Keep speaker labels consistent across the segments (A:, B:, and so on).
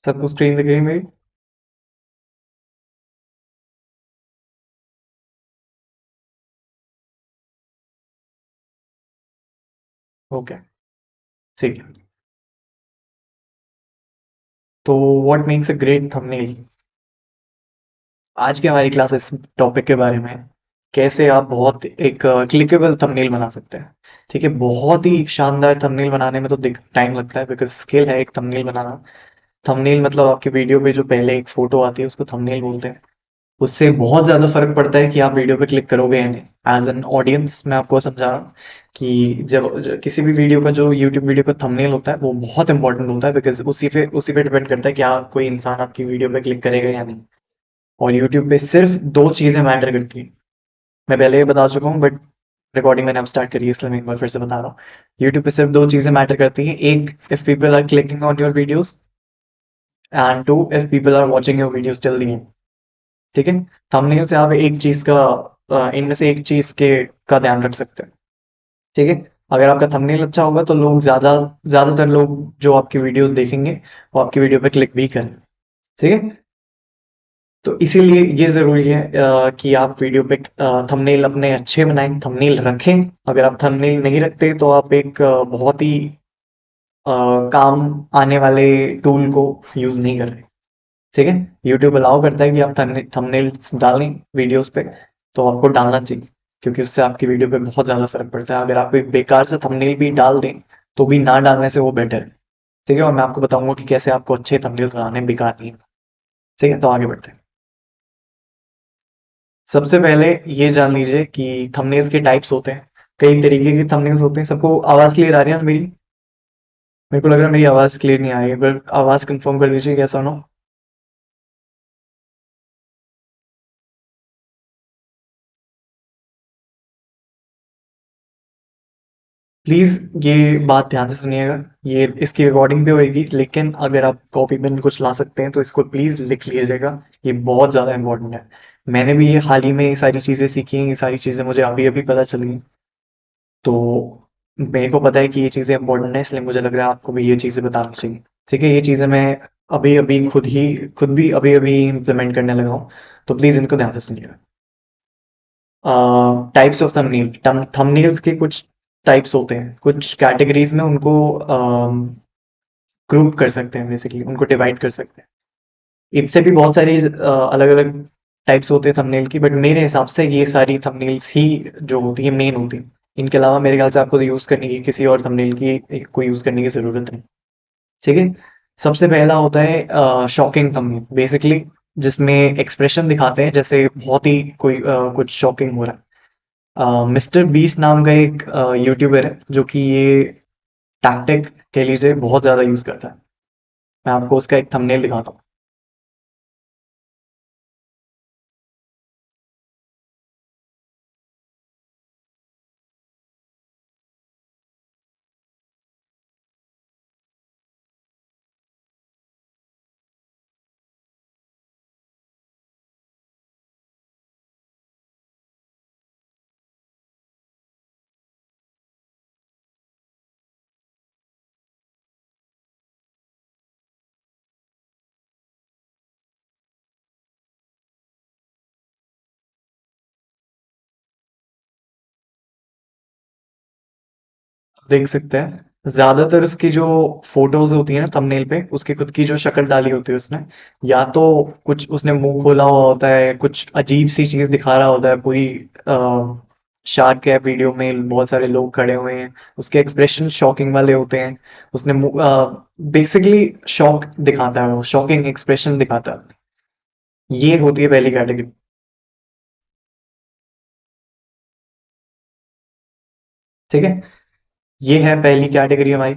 A: सबको स्क्रीन दिख रही है मेरी? ओके, ठीक है। तो what makes a great thumbnail? आज की हमारी क्लास इस टॉपिक के बारे में है, कैसे आप बहुत एक क्लिकेबल थंबनेल बना सकते हैं। ठीक है, बहुत ही शानदार थंबनेल बनाने में तो टाइम लगता है, बिकॉज स्किल है एक थंबनेल बनाना। थंबनेल मतलब आपके वीडियो पे जो पहले एक फोटो आती है उसको थंबनेल बोलते हैं। उससे बहुत ज्यादा फर्क पड़ता है कि आप वीडियो पे क्लिक करोगे या नहीं। एज एन ऑडियंस मैं आपको समझा रहा हूँ कि किसी भी वीडियो का जो यूट्यूब वीडियो का थंबनेल होता है वो बहुत इंपॉर्टेंट होता है, बिकॉज उसी पे डिपेंड करता है कि आप कोई इंसान आपकी वीडियो पे क्लिक करेगा या नहीं। और यूट्यूब पे सिर्फ दो चीजें मैटर करती हैं। मैं पहले भी बता चुका हूँ, बट रिकॉर्डिंग मैंने अब स्टार्ट करी है इसलिए मैं एक बार फिर से बता रहा हूँ। यूट्यूब पे सिर्फ दो चीजें मैटर करती हैं। एक, if people are clicking on your videos, and two, if people are watching your videos till the end. ठीक है, थंबनेल से आप एक चीज का इनमें से एक चीज के का ध्यान रख सकते हैं। ठीक है, अगर आपका थंबनेल अच्छा होगा तो लोग ज्यादातर लोग जो आपकी वीडियोस देखेंगे वो आपकी वीडियो पे क्लिक भी करें। ठीक है, तो इसीलिए ये जरूरी है कि आप वीडियो पे थंबनेल अपने अच्छे बनाएं, थंबनेल रखें। अगर आप थंबनेल नहीं रखते तो आप एक बहुत ही अ, काम आने वाले टूल को यूज नहीं कर रहे। ठीक है, यूट्यूब अलाउ करता है कि आप थंबनेल्स डालें वीडियोस पे, तो आपको डालना चाहिए, क्योंकि उससे आपकी वीडियो पे बहुत ज्यादा फर्क पड़ता है। अगर आप एक बेकार से थंबनेल भी डाल दें तो भी ना डालने से वो बेटर है। ठीक है, और मैं आपको बताऊंगा कि कैसे आपको अच्छे थंबनेल्स बनाने हैं, बेकार नहीं। ठीक है, तो आगे बढ़ते हैं। सबसे पहले ये जान लीजिए कि थंबनेल्स के टाइप्स होते हैं। कई तरीके के थंबनेल्स होते हैं। सबको आवाज क्लियर आ रही है ना मेरी? मेरे को लग रहा है मेरी आवाज क्लियर नहीं आ रही है, पर आवाज कंफर्म कर दीजिए, कैसा नो। प्लीज ये बात ध्यान से सुनिएगा। ये इसकी रिकॉर्डिंग भी होगी, लेकिन अगर आप कॉपी पेन कुछ ला सकते हैं तो इसको प्लीज लिख लीजिएगा। ये बहुत ज्यादा इंपॉर्टेंट है। मैंने भी ये हाल ही में ये सारी चीजें सीखी हैं, ये सारी चीजें मुझे अभी अभी पता चली। तो मेरे को पता है कि ये चीज़ें इंपॉर्टेंट है, इसलिए मुझे लग रहा है आपको भी ये चीज़ें बतानी चाहिए। ठीक है, ये चीज़ें मैं अभी अभी खुद भी अभी अभी इम्प्लीमेंट करने लगा हूँ। तो प्लीज़ इनको ध्यान से सुनिएगा। टाइप्स ऑफ थंबनेल, थंबनेल्स के कुछ टाइप्स होते हैं, कुछ कैटेगरीज में उनको ग्रुप कर सकते हैं, बेसिकली उनको डिवाइड कर सकते हैं। इससे भी बहुत सारी अलग अलग टाइप्स होते हैं थंबनेल की, बट मेरे हिसाब से ये सारी थंबनेल्स ही जो होती है मेन होती है। इनके अलावा मेरे ख्याल से आपको यूज करने की किसी और थंबनेल की को यूज करने की जरूरत नहीं। ठीक है, सबसे पहला होता है शॉकिंग थंबनेल, बेसिकली जिसमें एक्सप्रेशन दिखाते हैं जैसे बहुत ही कोई कुछ शॉकिंग हो रहा है। मिस्टर बीस नाम का एक यूट्यूबर है जो कि ये टैक्टिक के लिए बहुत ज्यादा यूज करता है। मैं आपको उसका एक थंबनेल दिखाता हूँ। देख सकते हैं ज्यादातर उसकी जो फोटोज होती है ना थंबनेल पे, उसकी खुद की जो शक्ल डाली होती है उसने, या तो कुछ उसने मुंह खोला हुआ होता है, कुछ अजीब सी चीज दिखा रहा होता है पूरी। शार्क कैप वीडियो में बहुत सारे लोग खड़े हुए हैं, उसके एक्सप्रेशन शॉकिंग वाले होते हैं। उसने बेसिकली शॉक दिखाता है, वो शॉकिंग एक्सप्रेशन दिखाता है। ये होती है पहली कैटेगरी। ठीक है, ये है पहली कैटेगरी हमारी।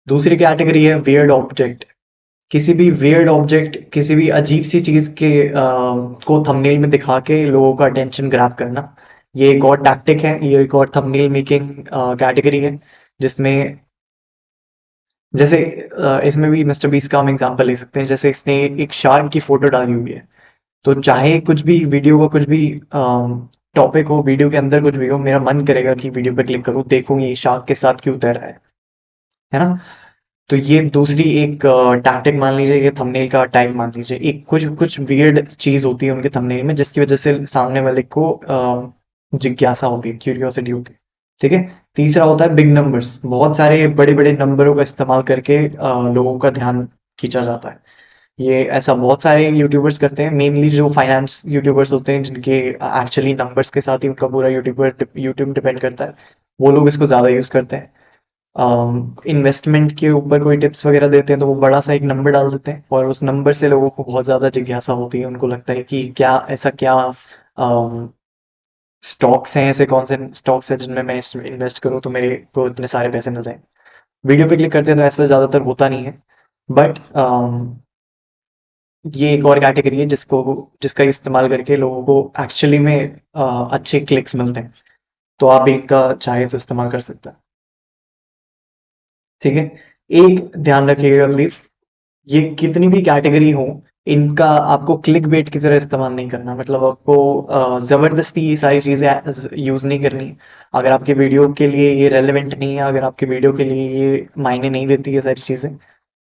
A: दूसरी कैटेगरी है वियर्ड ऑब्जेक्ट। किसी भी वियर्ड ऑब्जेक्ट, किसी भी अजीब सी चीज के को थंबनेल में दिखा के लोगों का अटेंशन ग्रैब करना, ये एक और टैक्टिक है, ये एक और थंबनेल मेकिंग कैटेगरी है। जिसमें जैसे इसमें भी मिस्टर बीस का हम एग्जांपल ले सकते हैं। जैसे इसने एक शार्क की फोटो डाली हुई है, तो चाहे कुछ भी वीडियो का कुछ भी टॉपिक हो, वीडियो के अंदर कुछ भी हो, मेरा मन करेगा कि वीडियो पे क्लिक करूं, देखूं ये शार्क के साथ क्यों तैर रहा है। है ना? तो ये दूसरी एक टैक्टिक मान लीजिए, ये थंबनेल का टाइप मान लीजिए। एक कुछ कुछ वियर्ड चीज होती है उनके थंबनेल में, जिसकी वजह से सामने वाले को जिज्ञासा होती है, क्यूरियोसिटी होती है। ठीक है। तीसरा होता है बिग नंबर्स, बहुत सारे बड़े बड़े नंबरों का इस्तेमाल करके लोगों का ध्यान खींचा जाता है। ये ऐसा बहुत सारे यूट्यूबर्स करते हैं, मेनली जो फाइनेंस यूट्यूबर्स होते हैं, जिनके एक्चुअली नंबर्स के साथ ही उनका पूरा यूट्यूब डिपेंड करता है, वो लोग इसको ज़्यादा यूज़ करते हैं। इन्वेस्टमेंट के ऊपर कोई टिप्स वगैरह देते हैं तो वो बड़ा सा एक नंबर डाल देते हैं, और उस नंबर से लोगों को बहुत ज़्यादा जिज्ञासा होती है, उनको लगता है कि क्या ऐसा क्या स्टॉक्स हैं, ऐसे कौन से स्टॉक्स हैं जिनमें मैं इन्वेस्ट करूं तो मेरे को इतने सारे पैसे मिल जाएं। वीडियो पे क्लिक करते हैं तो ऐसा ज़्यादातर होता नहीं है, बट ये एक और कैटेगरी है जिसका इस्तेमाल करके लोगों को एक्चुअली में अच्छे क्लिक्स मिलते हैं। तो आप इनका चाहे तो इस्तेमाल कर सकते हैं। ठीक है। एक ध्यान रखिएगा प्लीज, ये कितनी भी कैटेगरी हो, इनका आपको क्लिक बेट की तरह इस्तेमाल नहीं करना। मतलब आपको जबरदस्ती ये सारी चीजें यूज नहीं करनी। अगर आपके वीडियो के लिए ये रेलेवेंट नहीं है, अगर आपके वीडियो के लिए ये मायने नहीं देती ये सारी चीजें,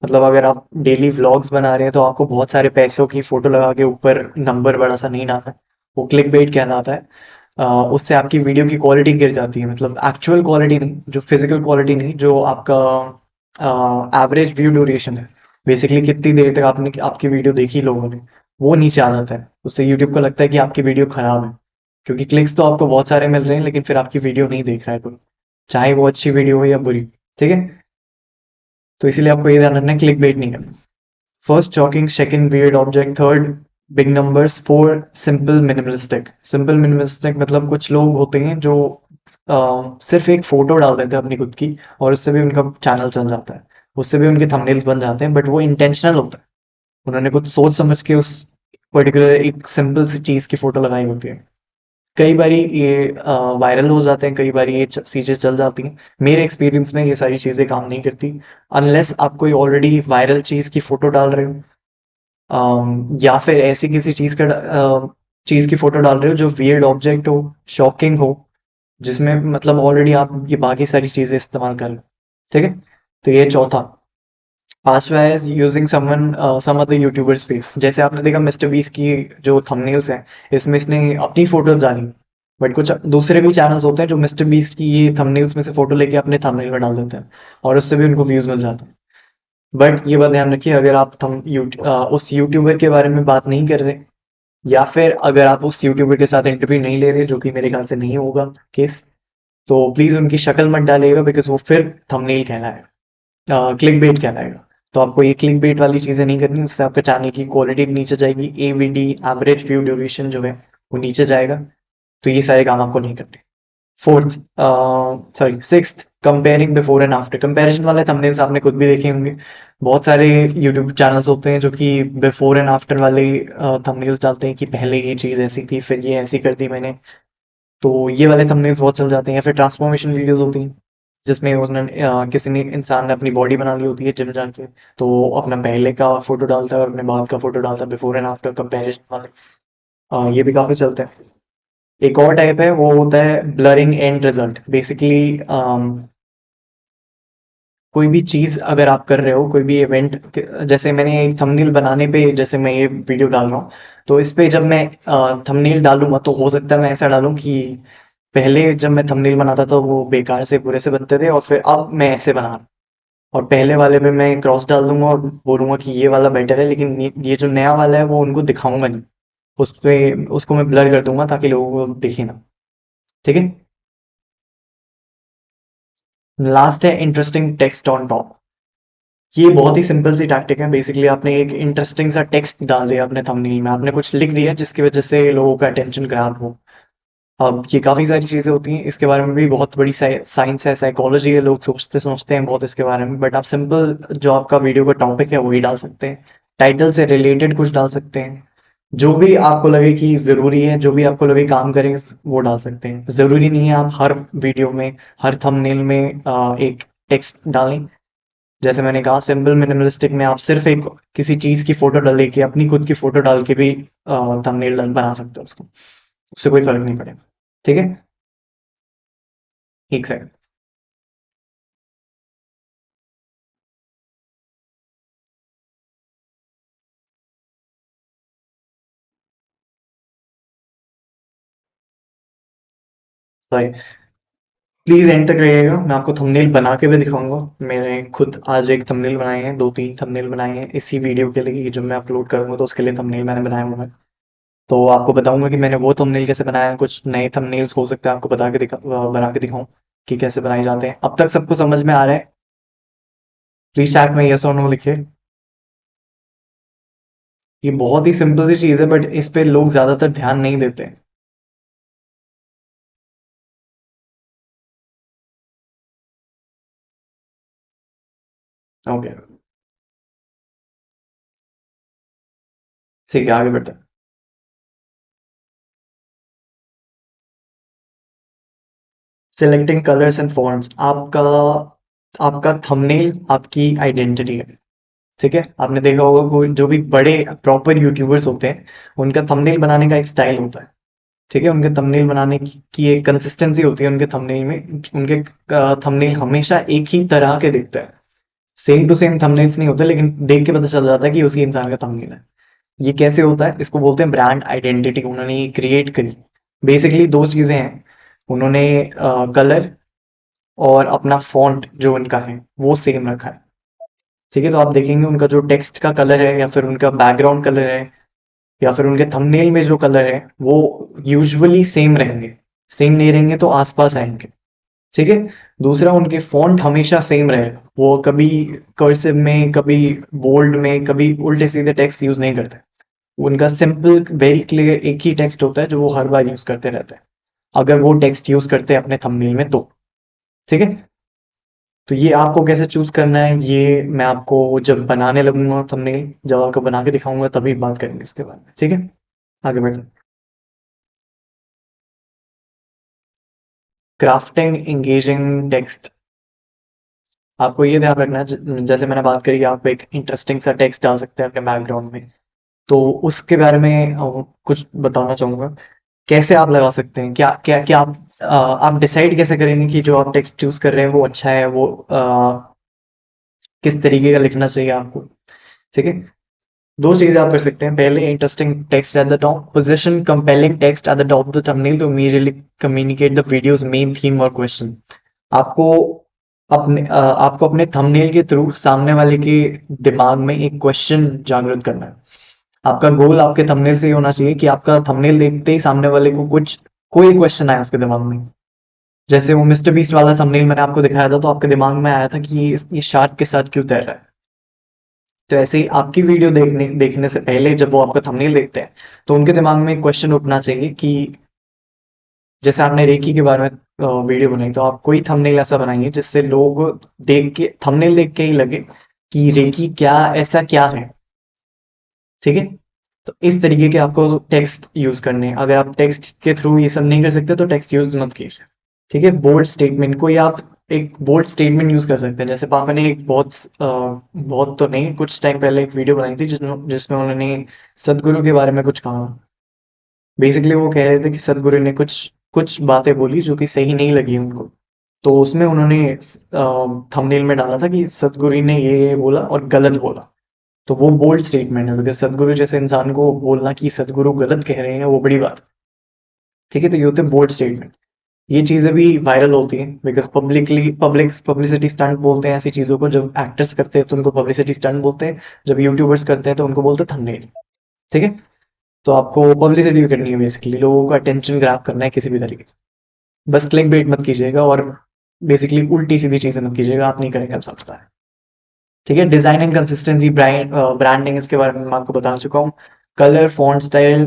A: मतलब अगर आप डेली व्लॉग्स बना रहे हैं तो आपको बहुत सारे पैसों की फोटो लगा के ऊपर नंबर बड़ा सा नहीं डालना है, वो क्लिक बेट कहलाता है। उससे आपकी वीडियो की क्वालिटी गिर जाती है, मतलब एक्चुअल क्वालिटी नहीं, जो फिजिकल क्वालिटी नहीं, जो आपका एवरेज व्यू ड्यूरेशन है, बेसिकली कितनी देर तक आपने आपकी वीडियो देखी लोगों ने, वो नीचे आ जाता है। उससे यूट्यूब को लगता है कि आपकी वीडियो खराब है, क्योंकि क्लिक्स तो आपको बहुत सारे मिल रहे हैं लेकिन फिर आपकी वीडियो नहीं देख रहा है कोई, चाहे वो अच्छी वीडियो हो या बुरी। ठीक है। तो इसीलिए आपको ये ध्यान रखना है, क्लिक बेट नहीं करना। First shocking, second weird object, third big numbers, four simple minimalistic. Simple minimalistic मतलब कुछ लोग होते हैं जो सिर्फ एक फोटो डाल देते हैं अपनी खुद की, और उससे भी उनका चैनल चल जाता है, उससे भी उनके थंबनेल्स बन जाते हैं, बट वो इंटेंशनल होता है, उन्होंने कुछ सोच समझ के उस पर्टिकुलर एक सिंपल सी चीज की फोटो लगाई होती है। कई बारी ये वायरल हो जाते हैं, कई बारी ये चीजें चल जाती हैं। मेरे एक्सपीरियंस में ये सारी चीजें काम नहीं करती, अनलेस आप कोई ऑलरेडी वायरल चीज की फोटो डाल रहे हो, या फिर ऐसी किसी चीज की फोटो डाल रहे हो जो वियर्ड ऑब्जेक्ट हो, शॉकिंग हो, जिसमें मतलब ऑलरेडी आप ये बाकी सारी चीजें इस्तेमाल कर रहे हो। ठीक है। तो ये चौथा। पांचवा है using some other YouTubers face. जैसे आपने देखा मिस्टर बीस की जो थंबनेल्स हैं, इसमें इसने अपनी फोटो डाली, बट कुछ दूसरे भी चैनल्स होते हैं जो मिस्टर बीस की ये थंबनेल्स में से फोटो लेके अपने थंबनेल में डाल देते हैं, और उससे भी उनको व्यूज मिल जाते हैं। बट ये बात ध्यान रखिए, अगर आप उस यूट्यूबर के बारे में बात नहीं कर रहे, या फिर अगर आप उस यूट्यूबर के साथ इंटरव्यू नहीं ले रहे, जो कि मेरे ख्याल से नहीं होगा केस, तो प्लीज उनकी शक्ल मत डालिएगा, बिकॉज वो फिर थंबनेल कहलाएगा, क्लिक बेट कहलाएगा। तो आपको ये क्लिक बेट वाली चीजें नहीं करनी, उससे आपके चैनल की क्वालिटी नीचे जाएगी, एवीडी एवरेज व्यू ड्यूरेशन जो है वो नीचे जाएगा। तो ये सारे काम आपको नहीं करने। Fourth, sorry sixth, comparing before and after. Comparison वाले थंबनेल्स आपने खुद भी देखे होंगे, बहुत सारे यूट्यूब चैनल्स होते हैं जो कि बिफोर एंड आफ्टर वाले थंबनेल्स डालते हैं, कि पहले ये चीज़ ऐसी थी फिर ये ऐसी कर दी मैंने। तो ये वाले थंबनेल्स बहुत चल जाते हैं। या फिर ट्रांसफॉर्मेशन वीडियोस होती हैं, जिसमें किसी ने इंसान ने अपनी बॉडी बना ली होती है जिम जाके, तो वो अपना पहले का फोटो डालता है और अपने बाद का फोटो डालता है, बिफोर एंड आफ्टर कंपैरिजन वाले। ये भी काफी चलते हैं। एक और टाइप है, वो होता है ब्लरिंग एंड रिजल्ट। बेसिकली कोई भी चीज अगर आप कर रहे हो, कोई भी इवेंट, जैसे मैंने एक थंबनेल बनाने पे, जैसे मैं ये वीडियो डाल रहा हूँ, तो इस पे जब मैं थंबनेल डालूंगा तो हो सकता है मैं ऐसा डालूं कि पहले जब मैं थंबनेल बनाता था वो बेकार से बुरे से बनते थे, और फिर अब मैं ऐसे बना रहा हूं, और पहले वाले पे मैं क्रॉस डाल दूंगा और बोलूंगा कि ये वाला बेटर है, लेकिन ये जो नया वाला है वो उनको दिखाऊंगा नहीं, उस पे उसको मैं ब्लर कर दूंगा ताकि लोगों को दिखे ना। ठीक है। लास्ट है इंटरेस्टिंग टेक्स्ट ऑन टॉप। ये बहुत ही सिंपल सी टैक्टिक है। बेसिकली आपने एक इंटरेस्टिंग सा टेक्स्ट डाल दिया अपने थंबनेल में, आपने कुछ लिख दिया जिसकी वजह से लोगों का अटेंशन ग्रैब हो। अब ये काफी सारी चीजें होती हैं, इसके बारे में भी बहुत बड़ी साइंस है, साइकोलॉजी है, लोग सोचते सोचते हैं बहुत इसके बारे में, बट आप सिंपल जो आपका वीडियो का टॉपिक है वही डाल सकते हैं, टाइटल से रिलेटेड कुछ डाल सकते हैं, जो भी आपको लगे कि जरूरी है, जो भी आपको लगे काम करे, वो डाल सकते हैं। जरूरी नहीं है आप हर वीडियो में, हर थंबनेल में एक टेक्स्ट डालें। जैसे मैंने कहा, सिंपल मिनिमलिस्टिक में आप सिर्फ एक किसी चीज की फोटो डाल के, अपनी खुद की फोटो डाल के भी थंबनेल बना सकते हो उसको, उससे कोई फर्क नहीं पड़ेगा। ठीक है। एक सेकंड। सॉरी, प्लीज एंड तक रहिएगा, मैं आपको थंबनेल बना के भी दिखाऊंगा। मैंने खुद आज एक थंबनेल बनाए हैं, 2-3 थंबनेल बनाए हैं इसी वीडियो के लिए, जब मैं अपलोड करूंगा तो उसके लिए थंबनेल मैंने बनाया हुआ है। तो आपको बताऊंगा कि मैंने वो थंबनेल कैसे बनाया है, कुछ नए थंबनेल्स हो सकते हैं आपको बना के दिखाऊं कि कैसे बनाए जाते हैं। अब तक सबको समझ में आ रहा है? प्लीज चैट में यस और नो लिखिए। ये बहुत ही सिंपल सी चीज है, बट इस पे लोग ज्यादातर ध्यान नहीं देते। ओके, ठीक है, आगे बढ़ते हैं। सिलेक्टिंग कलर्स एंड फॉन्ट्स, आपका आपका थंबनेल आपकी आइडेंटिटी है। ठीक है, आपने देखा होगा कोई जो भी बड़े प्रॉपर यूट्यूबर्स होते हैं, उनका थंबनेल बनाने का एक स्टाइल होता है। ठीक है, उनके थंबनेल बनाने की एक कंसिस्टेंसी होती है उनके थंबनेल में। उनके थंबनेल हमेशा एक ही तरह के दिखता है। सेम टू सेम थंबनेल्स नहीं होते, लेकिन देख के पता चल जाता है कि उसी इंसान का थंबनेल है। ये कैसे होता है? इसको बोलते हैं ब्रांड आइडेंटिटी, उन्होंने ये क्रिएट करी। बेसिकली दो चीजें हैं, उन्होंने कलर और अपना फॉन्ट जो उनका है वो सेम रखा है। ठीक है, तो आप देखेंगे उनका जो टेक्स्ट का कलर है, या फिर उनका बैकग्राउंड कलर है, या फिर उनके थंबनेल में जो कलर है, वो यूजुअली सेम रहेंगे। सेम नहीं रहेंगे तो आसपास आएंगे। ठीक है, दूसरा, उनके फॉन्ट हमेशा सेम रहेगा, वो कभी कर्सिव में, कभी बोल्ड में, कभी उल्टे सीधे टेक्स्ट यूज नहीं करते। उनका सिंपल वेरी क्लियर एक ही टेक्स्ट होता है जो वो हर बार यूज करते रहते हैं, अगर वो टेक्स्ट यूज करते हैं अपने थंबनेल में तो। ठीक है, तो ये आपको कैसे चूज करना है, ये मैं आपको जब बनाने लगूंगा थंबनेल, जब आपको बना के दिखाऊंगा तभी बात करेंगे इसके बारे में। ठीक है, आगे बढ़ते। क्राफ्टिंग एंगेजिंग टेक्स्ट, आपको ये ध्यान रखना है, जैसे मैंने बात करी कि आप एक इंटरेस्टिंग सा टेक्स्ट डाल सकते हैं अपने बैकग्राउंड में, तो उसके बारे में कुछ बताना चाहूंगा। कैसे आप लगा सकते हैं, क्या क्या क्या आप डिसाइड कैसे करेंगे कि जो आप टेक्स्ट चूज कर रहे हैं वो अच्छा है, वो किस तरीके का लिखना चाहिए आपको। ठीक है, दो चीजें आप कर सकते हैं। पहले, interesting text at the top, position compelling text at the top of the thumbnail to immediately communicate the video's main theme और क्वेश्चन। आपको आपको अपने थंबनेल के थ्रू सामने वाले के दिमाग में एक क्वेश्चन जागृत करना है। आपका गोल आपके थंबनेल से ये होना चाहिए कि आपका थंबनेल देखते ही सामने वाले को कुछ कोई क्वेश्चन आया उसके दिमाग में। जैसे वो मिस्टर बीस्ट वाला थंबनेल मैंने आपको दिखाया था, तो आपके दिमाग में आया था कि ये शार्क के साथ क्यों तैर रहा है। तो ऐसे ही आपकी वीडियो देखने देखने से पहले जब वो आपका थंबनेल देखते हैं, तो उनके दिमाग में एक क्वेश्चन उठना चाहिए कि जैसे आपने रेकी के बारे में वीडियो बनाई, तो आप कोई थंबनेल ऐसा बनाएंगे जिससे लोग देख के, थंबनेल देख के ही लगे कि रेकी क्या, ऐसा क्या है। ठीक है, तो इस तरीके के आपको टेक्स्ट यूज करने हैं। अगर आप टेक्स्ट के थ्रू ये सब नहीं कर सकते तो टेक्स्ट यूज मत कीजिए। ठीक है, बोल्ड स्टेटमेंट, कोई आप एक बोल्ड स्टेटमेंट यूज कर सकते हैं। जैसे पापा ने एक बहुत तो नहीं, कुछ टाइम पहले एक वीडियो बनाई थी जिसमें जिसमें उन्होंने सदगुरु के बारे में कुछ कहा। बेसिकली वो कह रहे थे कि सदगुरु ने कुछ कुछ बातें बोली जो कि सही नहीं लगी उनको। तो उसमें उन्होंने थंबनेल में डाला था कि सदगुरु ने ये बोला और गलत बोला। तो वो बोल्ड स्टेटमेंट है, बिकॉज सदगुरु जैसे इंसान को बोलना कि सदगुरु गलत कह रहे हैं वो बड़ी बात है। ठीक है, तो ये होते हैं बोल्ड स्टेटमेंट। ये चीजें भी वायरल होती हैं बिकॉज पब्लिसिटी स्टंट बोलते हैं ऐसी चीजों को। जब एक्टर्स करते हैं तो उनको पब्लिसिटी स्टंट बोलते हैं, जब यूट्यूबर्स करते हैं तो उनको बोलते हैं थंबनेल। ठीक है, तो आपको पब्लिसिटी भी करनी है, बेसिकली लोगों का अटेंशन ग्रैब करना है किसी भी तरीके से। बस क्लिक बेट मत कीजिएगा, और बेसिकली उल्टी सीधी चीजें मत कीजिएगा, आप नहीं करेंगे, आप सब पता है। ठीक है, डिजाइन एंड कंसिस्टेंसी, ब्रांडिंग, इसके बारे में मैं आपको बता चुका हूँ। Colour, font style,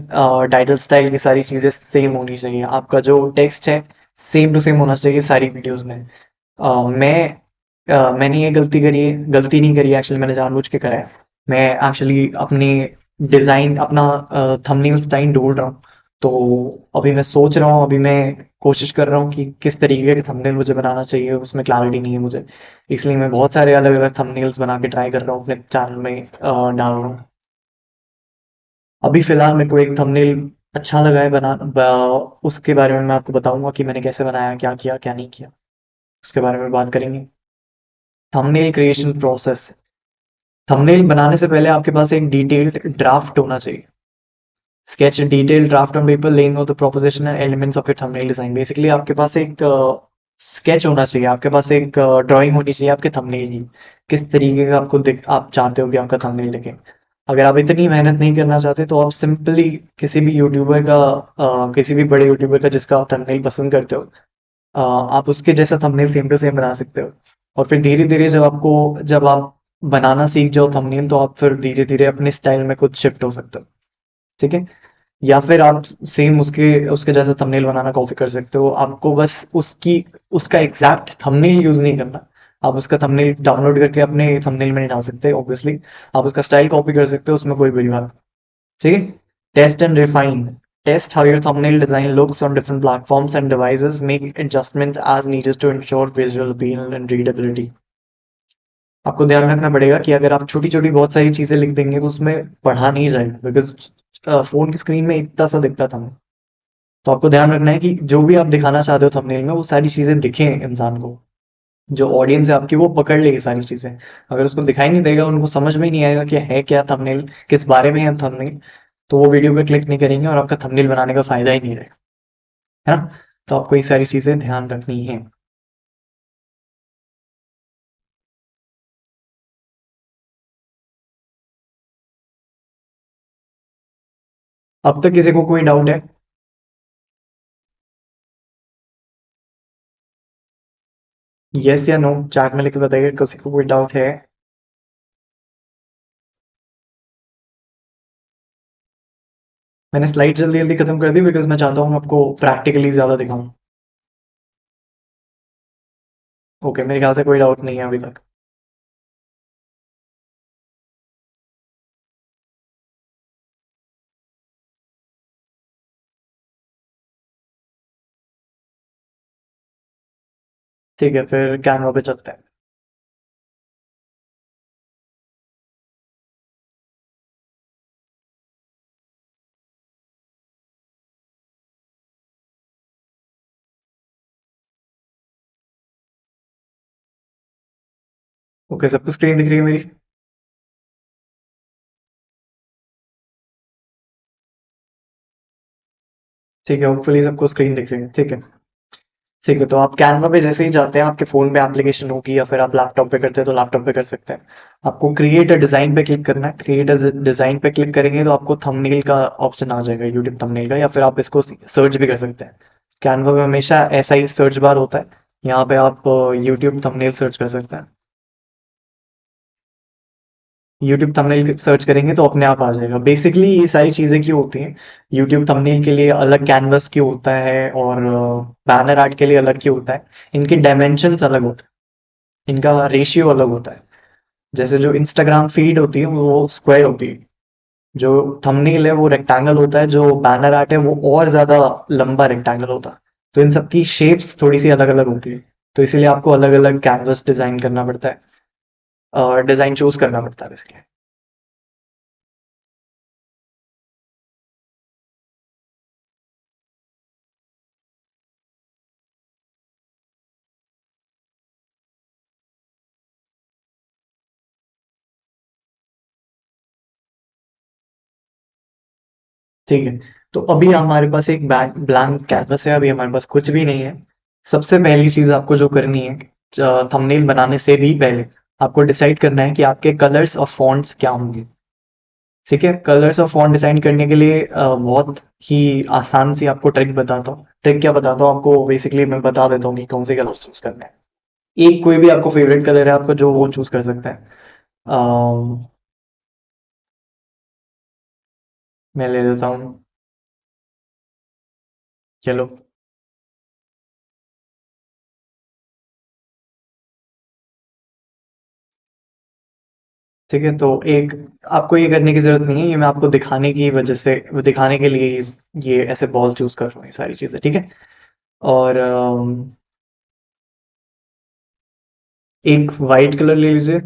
A: title style, ये सारी चीजें सेम होनी चाहिए। आपका जो टेक्स्ट है सेम टू सेम होना चाहिए सारी वीडियोस में। मैंने ये गलती करी है, गलती नहीं करी एक्चुअली, मैंने जानबूझ के करा है। मैं एक्चुअली अपनी डिजाइन, अपना थंबनेल स्टाइल ढूंढ रहा हूँ। तो अभी मैं सोच रहा हूँ, अभी मैं कोशिश कर रहा हूँ कि किस तरीके के थंबनेल मुझे बनाना चाहिए, उसमें क्लैरिटी नहीं है मुझे। इसलिए मैं बहुत सारे अलग अलग थंबनेल्स बना के ट्राई कर रहा हूँ, अपने चैनल में डाल रहा हूँ। अभी फिलहाल मेरे को एक थंबनेल अच्छा लगा है उसके बारे में मैं आपको बताऊंगा कि मैंने कैसे बनाया, क्या किया, क्या नहीं किया, उसके बारे में बात करेंगे। थंबनेल क्रिएशन प्रोसेस, थंबनेल बनाने से पहले आपके पास एक डिटेल्ड ड्राफ्ट होना चाहिए। Sketch detail draft on paper laying of the proposition and elements of your thumbnail design. Basically आपके पास एक स्केच होना चाहिए, आपके पास एक ड्राइंग होनी चाहिए आपके थंबनेल की, किस तरीके का आप चाहते हो कि आपका थंबनेल दिखे। अगर आप इतनी मेहनत नहीं करना चाहते तो आप सिंपली किसी भी यूट्यूबर का किसी भी बड़े यूट्यूबर का जिसका आप थंबनेल पसंद करते हो, आप उसके जैसा थंबनेल सेम टू सेम बना सकते हो। और फिर धीरे धीरे जब आप बनाना सीख जाओ थंबनेल, तो आप फिर धीरे धीरे अपने स्टाइल में खुद शिफ्ट हो सकते हो। ठीक है। या फिर आप सेम उसके उसके जैसा थंबनेल बनाना कॉपी कर सकते हो। आपको बस उसकी उसका एग्जैक्ट थंबनेल यूज नहीं करना। आप उसका थंबनेल डाउनलोड करके अपने थंबनेल में नहीं डाल सकते ऑब्वियसली। आप उसका स्टाइल कॉपी कर सकते हो, उसमें कोई बुरी बात नहीं। ठीक है। Test and refine. Test how your thumbnail design looks on different platforms and devices. Make adjustments as needed to ensure visual appeal and readability. आपको ध्यान रखना पड़ेगा कि अगर आप छोटी छोटी बहुत सारी चीजें लिख देंगे तो उसमें पढ़ा नहीं जाएगा, बिकॉज फोन की स्क्रीन में इतना सा दिखता था। तो आपको ध्यान रखना है कि जो भी आप दिखाना चाहते हो थंबनेल में वो सारी चीजें दिखें इंसान को। जो ऑडियंस है आपकी वो पकड़ लेगी सारी चीजें। अगर उसको दिखाई नहीं देगा, उनको समझ में ही नहीं आएगा कि है क्या थंबनेल, किस बारे में है थंबनेल, तो वो वीडियो पे क्लिक नहीं करेंगे और आपका थंबनेल बनाने का फायदा ही नहीं रहेगा। है ना। तो आपको ये सारी चीजें ध्यान रखनी है। अब तक किसी को कोई डाउट है? यस या नो चैट में लिख के बताइए, किसी को कोई डाउट है? मैंने स्लाइड जल्दी जल्दी खत्म कर दी बिकॉज मैं चाहता हूँ आपको प्रैक्टिकली ज्यादा दिखाऊं। ओके, मेरे ख्याल से कोई डाउट नहीं है अभी तक। ठीक है, फिर कैनवा पे चलते हैं। ओके, सबको स्क्रीन दिख रही है मेरी? ठीक है, होपफुली सबको स्क्रीन दिख रही है। ठीक है। ठीक है, तो आप कैनवा पे जैसे ही जाते हैं, आपके फ़ोन पे एप्लीकेशन होगी या फिर आप लैपटॉप पे करते हैं तो लैपटॉप पे कर सकते हैं। आपको क्रिएट अ डिज़ाइन पे क्लिक करना है। क्रिएट अ डिज़ाइन पे क्लिक करेंगे तो आपको थंबनेल का ऑप्शन आ जाएगा, यूट्यूब थंबनेल का, या फिर आप इसको सर्च भी कर सकते हैं। कैनवा में हमेशा ऐसा ही सर्च बार होता है। यहाँ पे आप यूट्यूब थंबनेल सर्च कर सकते हैं। यूट्यूब थंबनेल सर्च करेंगे तो अपने आप आ जाएगा। बेसिकली ये सारी चीज़ें क्यों होती हैं, यूट्यूब थंबनेल के लिए अलग कैनवस क्यों होता है और बैनर आर्ट के लिए अलग क्यों होता है, इनके डायमेंशंस अलग होते हैं, इनका रेशियो अलग होता है। जैसे जो इंस्टाग्राम फीड होती है वो स्क्वायर होती है, जो थंबनेल है वो रेक्टेंगल होता है, जो बैनर आर्ट है वो और ज़्यादा लंबा रेक्टेंगल होता है। तो इन सबकी शेप्स थोड़ी सी अलग अलग होती है। तो इसीलिए आपको अलग अलग कैनवस डिज़ाइन करना पड़ता है, और डिज़ाइन चूज करना पड़ता है बेसिकली। ठीक है, तो अभी हमारे पास एक ब्लैंक कैनवस है, अभी हमारे पास कुछ भी नहीं है। सबसे पहली चीज आपको जो करनी है, थंबनेल बनाने से भी पहले आपको डिसाइड करना है कि आपके कलर्स और फॉन्ट्स क्या होंगे। ठीक है, कलर्स और फॉन्ट डिसाइड करने के लिए बहुत ही आसान सी आपको ट्रिक बताता हूँ। ट्रिक क्या बताता हूँ आपको, बेसिकली मैं बता देता हूँ कि कौन से कलर्स चूज करने हैं। एक कोई भी आपको फेवरेट कलर है आपका, जो वो चूज कर सकते हैं। अम, मैं ले लेता हूँ येलो। ठीक है, तो एक आपको ये करने की जरूरत नहीं है, ये मैं आपको दिखाने की वजह से, दिखाने के लिए ये ऐसे बॉल चूज कर रहा हूँ, ये सारी चीजें। ठीक है। और एक वाइट कलर ले लीजिए।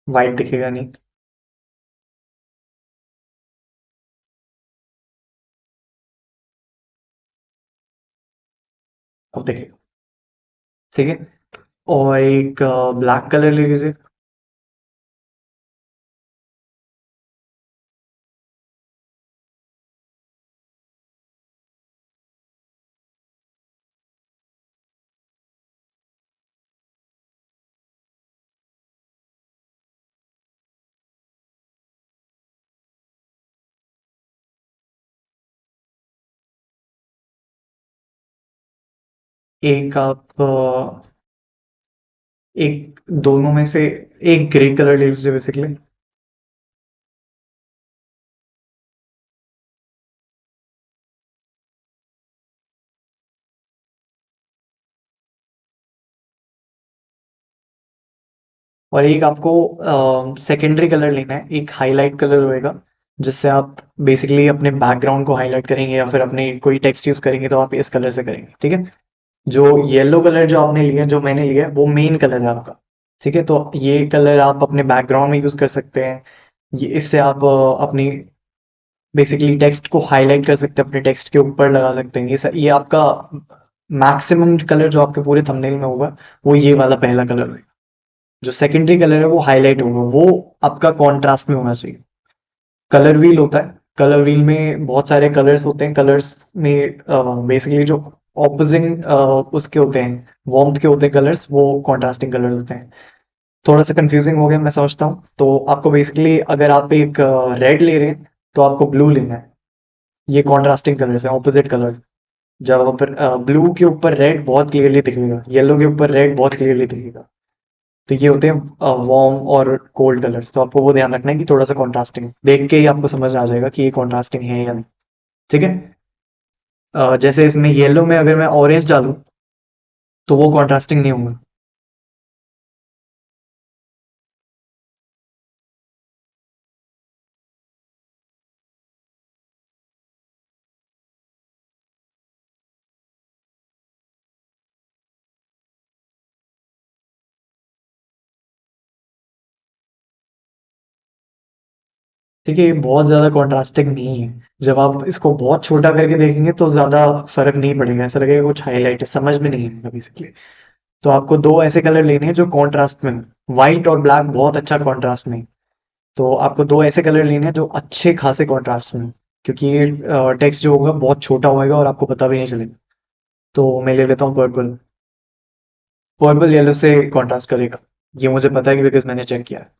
A: वाइट दिखेगा नहीं। अब दिखेगा। ठीक है। और एक ब्लैक कलर ले लीजिए। एक आप एक दोनों में से एक ग्रे कलर ले लीजिए बेसिकली। और एक आपको सेकेंडरी कलर लेना है, एक हाईलाइट कलर होएगा, जिससे आप बेसिकली अपने बैकग्राउंड को हाईलाइट करेंगे या फिर अपने कोई टेक्स्ट यूज करेंगे तो आप इस कलर से करेंगे, ठीक है। जो येलो कलर जो आपने लिया, जो मैंने लिया है, वो मेन कलर है आपका। ठीक है, तो ये कलर आप अपने बैकग्राउंड में यूज कर सकते हैं। ये इससे आप अपनी बेसिकली टेक्स्ट को हाईलाइट कर सकते हैं, अपने टेक्स्ट के ऊपर लगा सकते हैं। ये आपका मैक्सिमम कलर जो आपके पूरे थंबनेल में होगा, वो ये वाला पहला कलर है। जो सेकेंडरी कलर है वो हाईलाइट होगा, वो आपका कॉन्ट्रास्ट में होना चाहिए। कलर व्हील होता है, कलर व्हील में बहुत सारे कलर्स होते हैं। कलर्स में बेसिकली जो ऑपोजिंग उसके होते हैं, वार्मथ के होते हैं कलर्स, वो कॉन्ट्रास्टिंग कलर्स होते हैं। थोड़ा सा कंफ्यूजिंग हो गया मैं समझता हूँ, तो आपको बेसिकली अगर आप एक रेड ले रहे हैं तो आपको ब्लू लेना है। ये कॉन्ट्रास्टिंग कलर्स है, ऑपोजिट कलर्स। जब आप ब्लू के ऊपर रेड बहुत क्लियरली दिखेगा, येलो के ऊपर रेड बहुत क्लियरली दिखेगा। तो ये होते हैं वार्म और कोल्ड कलर्स। तो आपको वो ध्यान रखना है कि थोड़ा सा कॉन्ट्रास्टिंग देख के ही आपको समझ आ जाएगा कि ये कॉन्ट्रास्टिंग है या नहीं। ठीक है। जैसे इसमें येलो में अगर मैं ऑरेंज डालूं तो वो कॉन्ट्रास्टिंग नहीं होगा। ठीक है, ये बहुत ज्यादा कॉन्ट्रास्टिंग नहीं है। जब आप इसको बहुत छोटा करके देखेंगे तो ज्यादा फर्क नहीं पड़ेगा, ऐसा लगेगा कुछ हाईलाइट है, समझ में नहीं आएगा बेसिकली। तो आपको दो ऐसे कलर लेने हैं जो कॉन्ट्रास्ट में हो। व्हाइट और ब्लैक बहुत अच्छा कॉन्ट्रास्ट में है। तो आपको दो ऐसे कलर लेने हैं जो अच्छे खासे कॉन्ट्रास्ट में हो, क्योंकि ये टेक्स्ट जो होगा बहुत छोटा होएगा और आपको पता भी नहीं चलेगा। तो मैं ले लेता हूँ पर्पल। पर्पल येलो से कॉन्ट्रास्ट करेगा, ये मुझे पता है कि बिकॉज मैंने चेक किया है।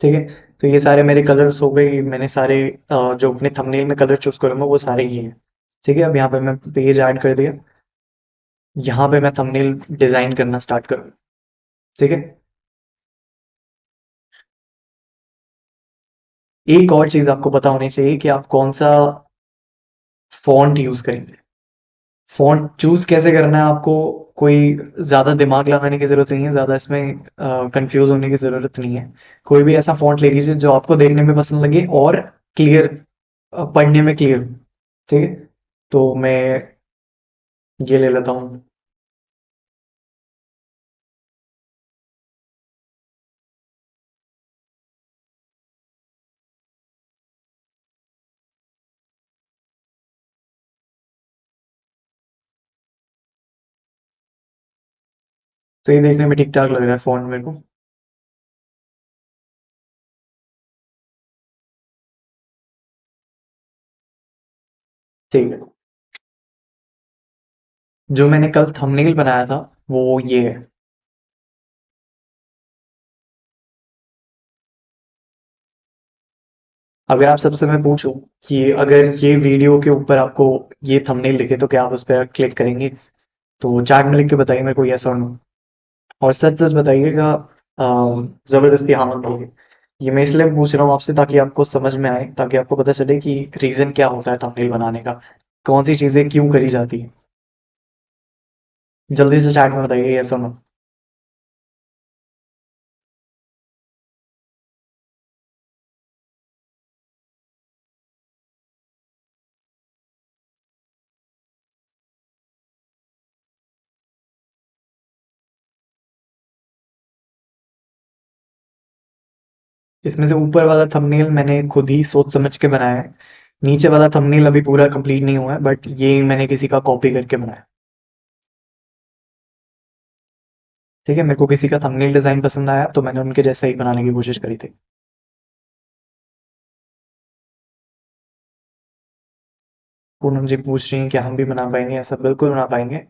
A: ठीक है, तो ये सारे मेरे कलर्स हो गए। मैंने सारे जो अपने थंबनेल में कलर चूज करूंगा वो सारे ये हैं। ठीक है, अब यहाँ पे मैं पेज ऐड कर दिया। यहाँ पे मैं थंबनेल डिजाइन करना स्टार्ट करूँ। ठीक है। एक और चीज आपको पता होनी चाहिए कि आप कौन सा फॉन्ट यूज करेंगे। फॉन्ट चूज कैसे करना है आपको, कोई ज्यादा दिमाग लगाने की जरूरत नहीं है, ज्यादा इसमें कंफ्यूज होने की जरूरत नहीं है। कोई भी ऐसा फॉन्ट ले लीजिए जो आपको देखने में पसंद लगे और क्लियर, पढ़ने में क्लियर। ठीक है, तो मैं ये ले लेता हूँ। तो ये देखने में ठीक ठाक लग रहा है फॉन्ट मेरे को। ठीक है, जो मैंने कल थंबनेल बनाया था वो ये है। अगर आप सबसे मैं पूछूं कि अगर ये वीडियो के ऊपर आपको ये थंबनेल दिखे तो क्या आप उस पर क्लिक करेंगे? तो चैट में लिख के बताइए मेरे को यस और नो। और सच सच बताइएगा, जबरदस्ती हाँ मत बोलिए। ये मैं इसलिए पूछ रहा हूँ आपसे ताकि आपको समझ में आए, ताकि आपको पता चले कि रीजन क्या होता है थंबनेल बनाने का, कौन सी चीजें क्यों करी जाती है। जल्दी से चैट में बताइए यस और नो। इसमें से ऊपर वाला थंबनेल मैंने खुद ही सोच समझ के बनाया है। नीचे वाला थंबनेल अभी पूरा कंप्लीट नहीं हुआ है, बट ये मैंने किसी का कॉपी करके बनाया। ठीक है, मेरे को किसी का थंबनेल डिजाइन पसंद आया तो मैंने उनके जैसा ही बनाने की कोशिश करी थी। पूनम जी पूछ रही हैं कि हम भी बना पाएंगे, ऐसा बिल्कुल बना पाएंगे,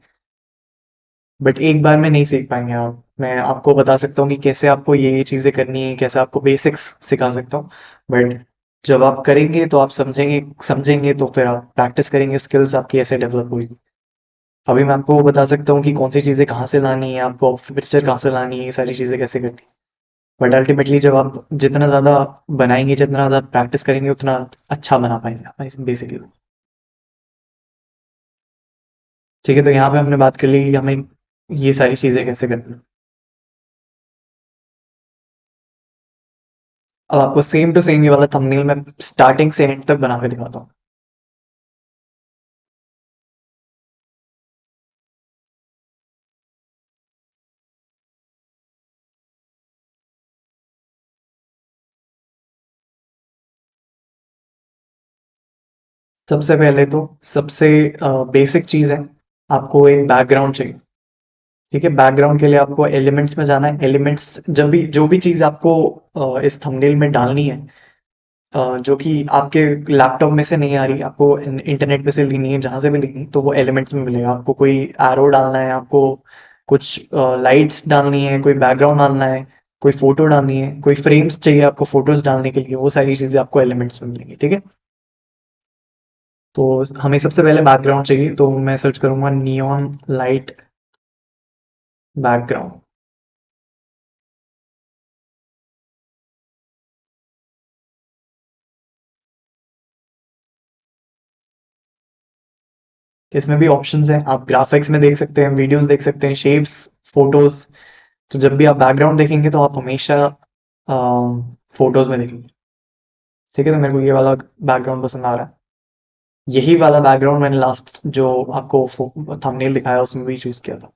A: बट एक बार में नहीं सीख पाएंगे आप। मैं आपको बता सकता हूँ कि कैसे आपको ये चीज़ें करनी है, कैसे आपको बेसिक्स सिखा सकता हूँ। बट जब आप करेंगे तो आप समझेंगे, समझेंगे तो फिर आप प्रैक्टिस करेंगे, स्किल्स आपकी ऐसे डेवलप हुई। अभी मैं आपको बता सकता हूँ कि कौन सी चीज़ें कहाँ से लानी है, आपको पिक्चर कहाँ से लानी है, ये सारी चीज़ें कैसे करनी है। बट अल्टीमेटली जब आप जितना ज़्यादा बनाएंगे, जितना ज़्यादा प्रैक्टिस करेंगे, उतना अच्छा बना पाएंगे आप बेसिकली। ठीक है, तो यहाँ पे हमने बात कर ली कि हमें ये सारी चीज़ें कैसे करनी है। अब आपको सेम टू सेम ये वाला थंबनेल मैं स्टार्टिंग से एंड तक बना के दिखाता हूँ। सबसे पहले तो सबसे बेसिक चीज़ है, आपको एक बैकग्राउंड चाहिए। ठीक है, बैकग्राउंड के लिए आपको एलिमेंट्स में जाना है। एलिमेंट्स जब भी जो भी चीज़ आपको इस थंबनेल में डालनी है, जो कि आपके लैपटॉप में से नहीं आ रही, आपको इंटरनेट पे से लेनी है, जहां से भी लेनी है, तो वो एलिमेंट्स में मिलेगा। आपको कोई एरो डालना है, आपको कुछ लाइट्स डालनी है, कोई बैकग्राउंड डालना है, कोई फोटो डालनी है, कोई फ्रेम्स चाहिए आपको फोटोज डालने के लिए, वो सारी चीजें आपको एलिमेंट्स में मिलेंगी। ठीक है, तो हमें सबसे पहले बैकग्राउंड चाहिए, तो मैं सर्च करूंगा नियॉन लाइट बैकग्राउंड। इसमें भी ऑप्शंस हैं, आप ग्राफिक्स में देख सकते हैं, वीडियोस देख सकते हैं, शेप्स, फोटोज। तो जब भी आप बैकग्राउंड देखेंगे तो आप हमेशा फोटोज में देखेंगे। ठीक है, तो मेरे को ये वाला बैकग्राउंड पसंद आ रहा है। यही वाला बैकग्राउंड मैंने लास्ट जो आपको थंबनेल दिखाया उसमें भी चूज किया था।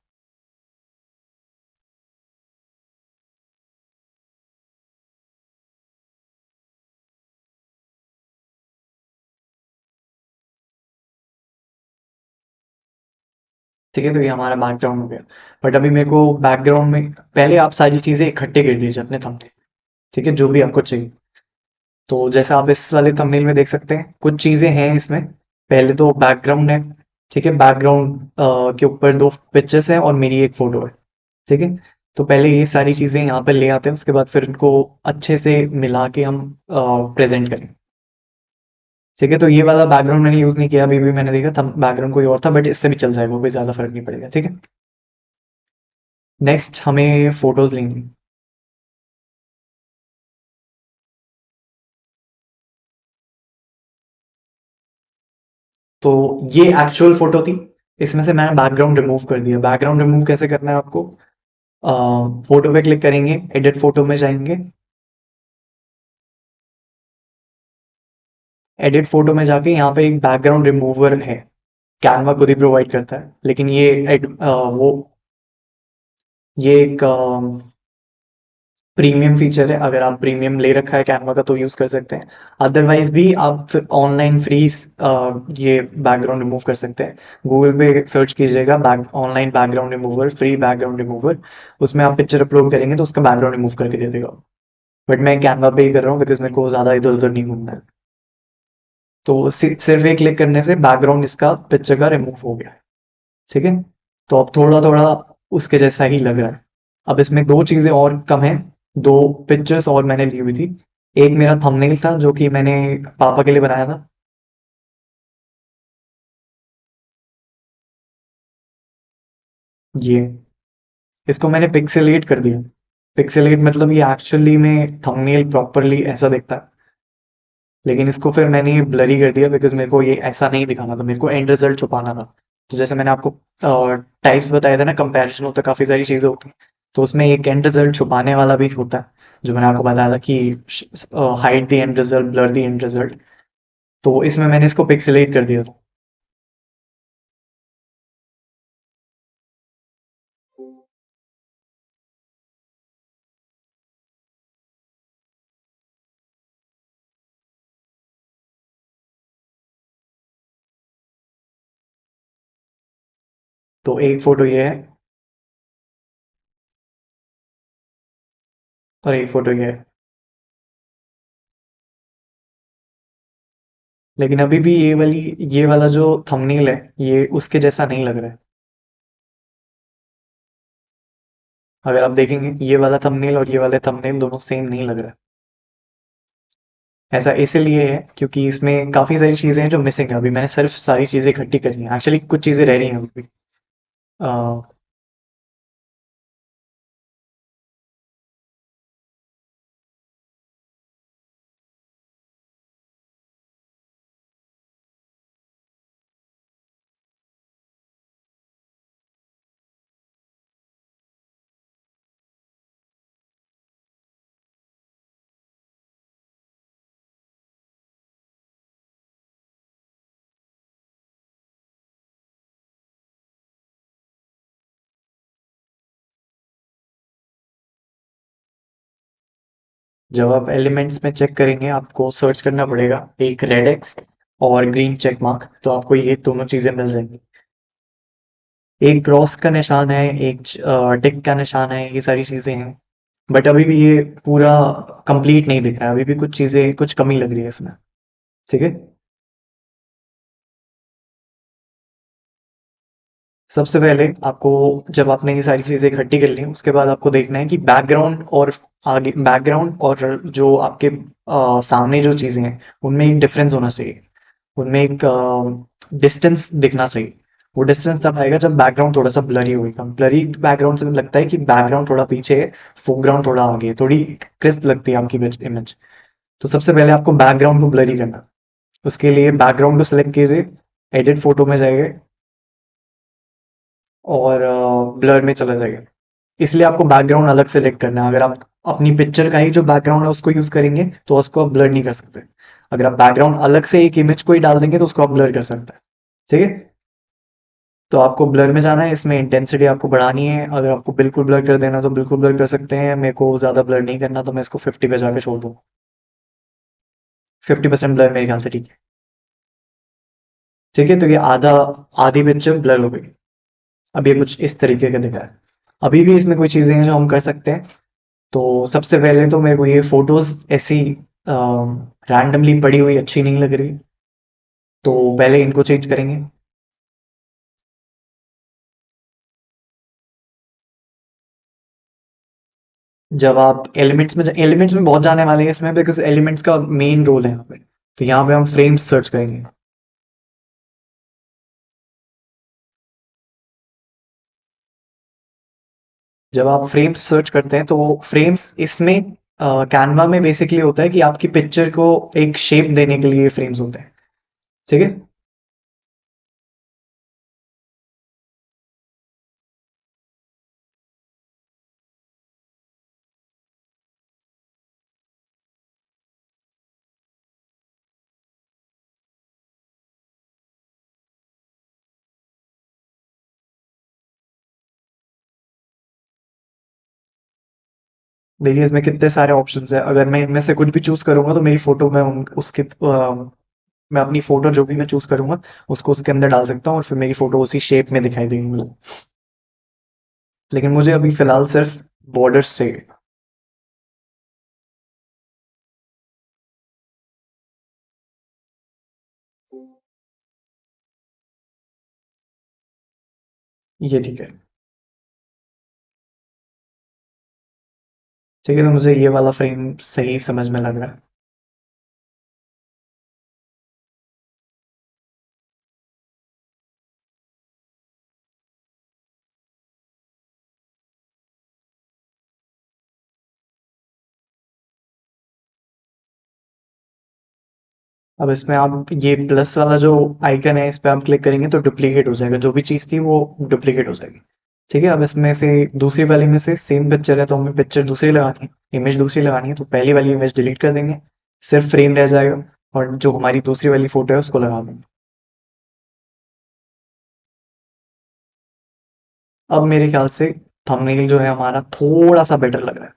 A: ठीक है, तो ये हमारा बैकग्राउंड हो गया। बट अभी मेरे को बैकग्राउंड में पहले आप सारी चीजें इकट्ठे कर लीजिए अपने थंबनेल। ठीक है, जो भी आपको चाहिए। तो जैसा आप इस वाले थंबनेल में देख सकते हैं, कुछ चीजें हैं इसमें। पहले तो बैकग्राउंड है। ठीक है, बैकग्राउंड के ऊपर दो पिक्चर्स हैं और मेरी एक फोटो है। ठीक है, तो पहले ये सारी चीजें यहाँ पर ले आते हैं, उसके बाद फिर इनको अच्छे से मिला के हम प्रेजेंट करें। ठीक है, तो ये वाला बैकग्राउंड मैंने यूज नहीं किया, अभी भी मैंने देखा था बैकग्राउंड कोई और था, बट इससे भी चल जाएगा, कोई ज्यादा फर्क नहीं पड़ेगा। ठीक है, नेक्स्ट हमें फोटोज लेंगे। तो ये एक्चुअल फोटो थी, इसमें से मैंने बैकग्राउंड रिमूव कर दिया। बैकग्राउंड रिमूव कैसे करना है आपको, फोटो पे क्लिक करेंगे, एडिट फोटो में जाएंगे। एडिट फोटो में जाके यहाँ पे एक बैकग्राउंड रिमूवर है, कैनवा खुद ही प्रोवाइड करता है, लेकिन ये एक प्रीमियम फीचर है। अगर आप प्रीमियम ले रखा है कैनवा का तो यूज कर सकते हैं। अदरवाइज भी आप ऑनलाइन फ्री ये बैकग्राउंड रिमूव कर सकते हैं। गूगल पे सर्च कीजिएगा back online background remover, free background remover. उसमें आप पिक्चर अपलोड करेंगे तो उसका बैकग्राउंड रिमूव करके दे देगा। बट मैं कैनवा पे ही कर रहा हूँ बिकॉज मेरे को ज्यादा इधर उधर नहीं घूमना है। तो सिर्फ एक क्लिक करने से बैकग्राउंड इसका पिक्चर का रिमूव हो गया। ठीक है, तो अब थोड़ा थोड़ा उसके जैसा ही लग रहा है। अब इसमें दो चीजें और कम है, दो पिक्चर्स और मैंने ली हुई थी। एक मेरा थंबनेल था जो कि मैंने पापा के लिए बनाया था। ये इसको मैंने पिक्सेलेट कर दिया। पिक्सेलेट मतलब ये एक्चुअली में थंबनेल प्रॉपरली ऐसा दिखता है, लेकिन इसको फिर मैंने ब्लरी कर दिया बिकॉज मेरे को ये ऐसा नहीं दिखाना था, मेरे को एंड रिजल्ट छुपाना था। तो जैसे मैंने आपको टाइप्स बताया था ना, कंपैरिजन होता है, काफी सारी चीजें होती हैं। तो उसमें एक एंड रिजल्ट छुपाने वाला भी होता है, जो मैंने आपको बताया था कि hide the end result, blur the end result. तो इसमें मैंने इसको पिक्सेलेट कर दिया था। तो एक फोटो ये है और एक फोटो ये है। लेकिन अभी भी ये वाला जो थंबनेल है, ये उसके जैसा नहीं लग रहा है। अगर आप देखेंगे ये वाला थंबनेल और ये वाला थंबनेल दोनों सेम नहीं लग रहा। ऐसा इसीलिए है क्योंकि इसमें काफ़ी सारी चीज़ें हैं जो मिसिंग है। अभी मैंने सिर्फ सारी चीज़ें इकट्ठी करी हैं, एक्चुअली कुछ चीज़ें रह रही हैं अभी भी। अ, जब आप एलिमेंट्स में चेक करेंगे आपको सर्च करना पड़ेगा एक रेड एक्स और ग्रीन चेक मार्क, तो आपको ये दोनों चीज़ें मिल जाएंगी। एक क्रॉस का निशान है, एक टिक का निशान है, ये सारी चीज़ें हैं। बट अभी भी ये पूरा कंप्लीट नहीं दिख रहा है, अभी भी कुछ चीज़ें, कुछ कमी लग रही है इसमें। ठीक है। सबसे पहले आपको, जब आपने ये सारी चीज़ें इकट्ठी कर ली उसके बाद आपको देखना है कि बैकग्राउंड और आगे बैकग्राउंड और जो आपके सामने जो चीज़ें हैं उनमें एक डिफरेंस होना चाहिए, उनमें एक डिस्टेंस दिखना चाहिए। वो डिस्टेंस तब आएगा जब बैकग्राउंड थोड़ा सा ब्लरी होगा। ब्लरी बैकग्राउंड से लगता है कि बैकग्राउंड थोड़ा पीछे है, फोरग्राउंड थोड़ा आगे है, थोड़ी क्रिस्प लगती है आपकी इमेज। तो सबसे पहले आपको बैकग्राउंड को ब्लरी करना। उसके लिए बैकग्राउंड को सिलेक्ट कीजिए, एडिट फोटो में जाइए और ब्लर में चला जाइए। इसलिए आपको बैकग्राउंड अलग सेलेक्ट करना है। अगर आप अपनी पिक्चर का ही जो बैकग्राउंड है उसको यूज करेंगे तो उसको आप ब्लर नहीं कर सकते। अगर आप बैकग्राउंड अलग से एक इमेज को ही डाल देंगे तो उसको आप ब्लर कर सकते हैं। ठीक है। तो आपको ब्लर में जाना है, इसमें इंटेंसिटी आपको बढ़ानी है। अगर आपको बिल्कुल ब्लर कर देना तो बिल्कुल ब्लर कर सकते हैं, मेरे को ज़्यादा ब्लर नहीं करना तो मैं इसको 50 पे जाके छोड़ दूँ। 50% ब्लर मेरे ख्याल से ठीक है। ठीक है, तो ये आधा, आधी पिक्चर ब्लर हो गई। अब ये कुछ इस तरीके का दिखा है। अभी भी इसमें कोई चीज़ें हैं जो हम कर सकते हैं। तो सबसे पहले तो मेरे को ये फोटोज ऐसी रैंडमली पड़ी हुई अच्छी नहीं लग रही, तो पहले इनको चेंज करेंगे। जब आप एलिमेंट्स में बहुत जाने वाले हैं इसमें, बिकॉज एलिमेंट्स का मेन रोल है यहाँ पे। तो यहाँ पे हम फ्रेम्स सर्च करेंगे। जब आप फ्रेम्स सर्च करते हैं तो वो फ्रेम्स इसमें कैनवा में बेसिकली होता है कि आपकी पिक्चर को एक शेप देने के लिए फ्रेम्स होते हैं। ठीक है। देखिए इसमें कितने सारे ऑप्शंस है, अगर मैं इनमें से कुछ भी चूज करूंगा तो मेरी फोटो में उसके मैं अपनी फोटो जो भी मैं चूज करूंगा उसको उसके अंदर डाल सकता हूँ और फिर मेरी फोटो उसी शेप में दिखाई देगी मुझे। लेकिन मुझे अभी फिलहाल सिर्फ बॉर्डर्स चाहिए। ये ठीक है। ठीक है, तो मुझे ये वाला फ्रेम सही समझ में लग रहा है। अब इसमें आप ये प्लस वाला जो आइकन है इस पे आप क्लिक करेंगे तो डुप्लीकेट हो जाएगा, जो भी चीज़ थी वो डुप्लीकेट हो जाएगी। ठीक है। अब इसमें से दूसरी वाली में से सेम पिक्चर है तो हमें पिक्चर दूसरी लगानी है, इमेज दूसरी लगानी है, तो पहली वाली इमेज डिलीट कर देंगे, सिर्फ फ्रेम रह जाएगा और जो हमारी दूसरी वाली फोटो है उसको लगा देंगे। अब मेरे ख्याल से थंबनेल जो है हमारा थोड़ा सा बेटर लग रहा है।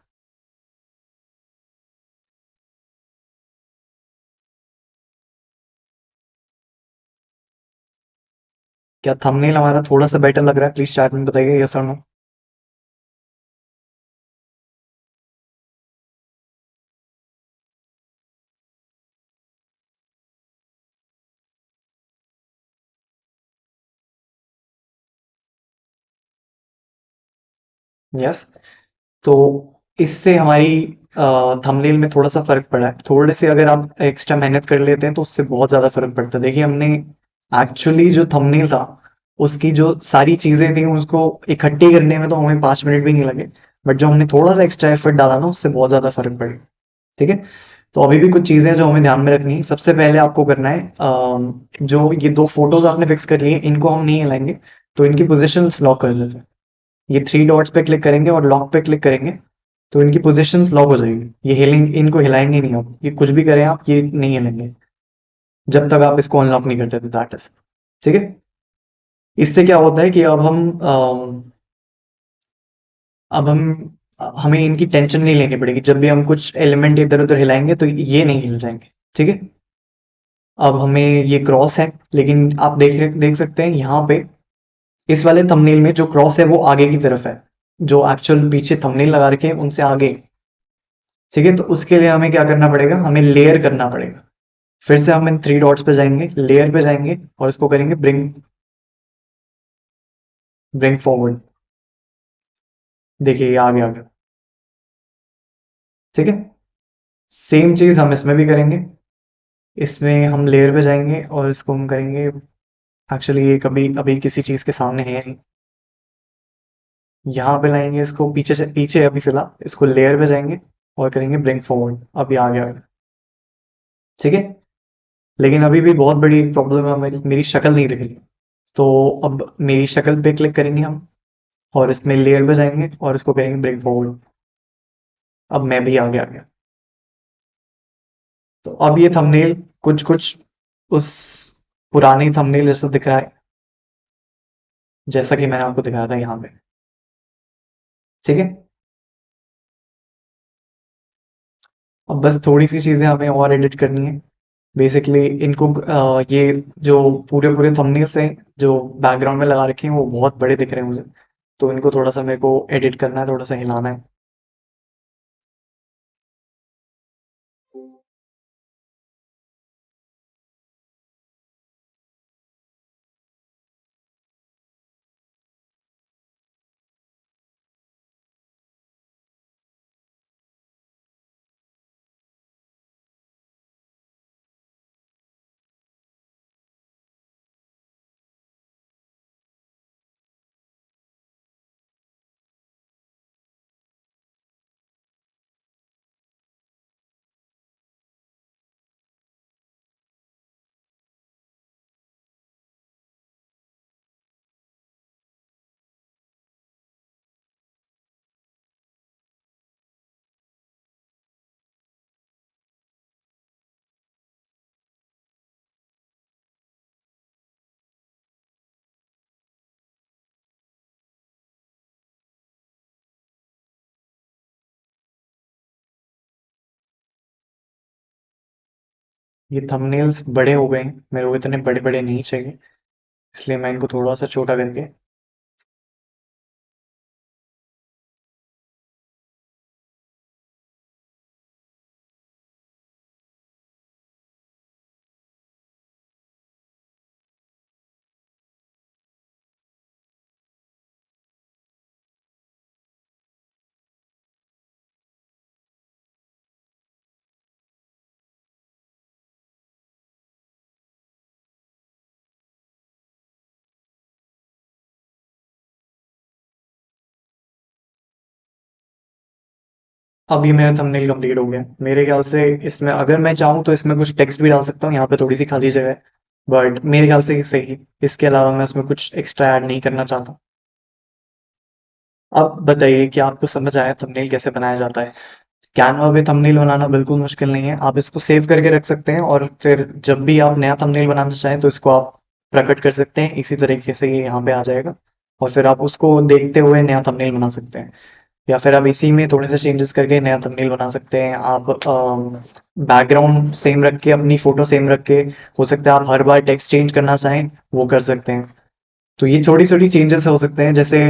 A: क्या थंबनेल हमारा थोड़ा सा बेटर लग रहा है? प्लीज चैट में बताइए यस और नो। यस। तो इससे हमारी थंबनेल में थोड़ा सा फर्क पड़ा है। थोड़े से अगर आप एक्स्ट्रा मेहनत कर लेते हैं तो उससे बहुत ज्यादा फर्क पड़ता है। देखिए, हमने एक्चुअली जो थंबनेल था उसकी जो सारी चीजें थी उसको इकट्ठी करने में तो हमें 5 मिनट भी नहीं लगे। बट जो हमने थोड़ा सा एक्स्ट्रा एफर्ट डाला ना उससे बहुत ज्यादा फर्क पड़े। ठीक है। तो अभी भी कुछ चीजें हैं जो हमें ध्यान में रखनी है। सबसे पहले आपको करना है, जो ये दो फोटोज आपने फिक्स कर लिए इनको हम नहीं हिलाएंगे, तो इनकी पोजिशन लॉक कर देते हैं। ये थ्री डॉट्स पे क्लिक करेंगे और लॉक पे क्लिक करेंगे तो इनकी पोजीशंस लॉक हो जाएगी। ये हिलेंगे, इनको हिलाएंगे नहीं आप, ये कुछ भी करें आप, ये नहीं हिलेंगे जब तक आप इसको अनलॉक नहीं करते दैट इज। ठीक है। इससे क्या होता है कि अब हम हमें इनकी टेंशन नहीं लेनी पड़ेगी। जब भी हम कुछ एलिमेंट इधर उधर हिलाएंगे तो ये नहीं हिल जाएंगे। ठीक है। अब हमें ये क्रॉस है, लेकिन आप देख सकते हैं यहाँ पे इस वाले थंबनेल में जो क्रॉस है वो आगे की तरफ है। जो एक्चुअल पीछे थंबनेल लगा रखे हैं उनसे आगे। ठीक है। तो उसके लिए हमें क्या करना पड़ेगा, हमें लेयर करना पड़ेगा। फिर से हम इन थ्री डॉट्स पे जाएंगे, लेयर पे जाएंगे और इसको करेंगे ब्रिंग ब्रिंग फॉरवर्ड। देखिए ये आगे आ गया। ठीक है। सेम चीज हम इसमें भी करेंगे। इसमें हम लेयर पे जाएंगे और इसको हम करेंगे, एक्चुअली ये कभी अभी किसी चीज के सामने है नहीं। यहाँ पे लाएंगे इसको पीछे से, पीछे अभी फिलहाल इसको लेयर पे जाएंगे और करेंगे ब्रिंग फॉरवर्ड। अभी आ गया। ठीक है। लेकिन अभी भी बहुत बड़ी प्रॉब्लम है, मेरी शक्ल नहीं दिख रही। तो अब मेरी शक्ल पे क्लिक करेंगे हम और इसमें लेयर पे जाएंगे और इसको करेंगे ब्रिंग फॉरवर्ड। अब मैं भी आगे आ गया। तो अब ये थंबनेल कुछ कुछ उस पुरानी थंबनेल जैसा दिख रहा है, जैसा कि मैंने आपको दिखाया था यहाँ पे। ठीक है। अब बस थोड़ी सी चीजें हमें और एडिट करनी है। बेसिकली इनको ये जो पूरे पूरे थंबनेल्स हैं जो बैकग्राउंड में लगा रखे हैं वो बहुत बड़े दिख रहे हैं मुझे। तो इनको थोड़ा सा मेरे को एडिट करना है, थोड़ा सा हिलाना है। ये थंबनेल्स बड़े हो गए हैं, मेरे को इतने बड़े बड़े नहीं चाहिए, इसलिए मैं इनको थोड़ा सा छोटा करके। अब ये मेरा थंबनेल कंप्लीट हो गया मेरे ख्याल से। इसमें अगर मैं चाहूँ तो इसमें कुछ टेक्स्ट भी डाल सकता हूँ, यहाँ पे थोड़ी सी खाली जगह है। बट मेरे ख्याल से ये सही। इसके अलावा मैं इसमें कुछ एक्स्ट्रा ऐड नहीं करना चाहता। अब बताइए कि आपको समझ आया थंबनेल कैसे बनाया जाता है। कैनवा पे थंबनेल बनाना बिल्कुल मुश्किल नहीं है। आप इसको सेव करके रख सकते हैं और फिर जब भी आप नया थंबनेल बनाना चाहें तो इसको आप प्रकट कर सकते हैं। इसी तरीके से ये यहाँ पे आ जाएगा और फिर आप उसको देखते हुए नया थंबनेल बना सकते हैं। या फिर आप इसी में थोड़े से चेंजेस करके नया थंबनेल बना सकते हैं। आप बैकग्राउंड सेम रख के, अपनी फोटो सेम रख के, हो सकता है आप हर बार टेक्स्ट चेंज करना चाहें वो कर सकते हैं। तो ये छोटी छोटी चेंजेस हो सकते हैं। जैसे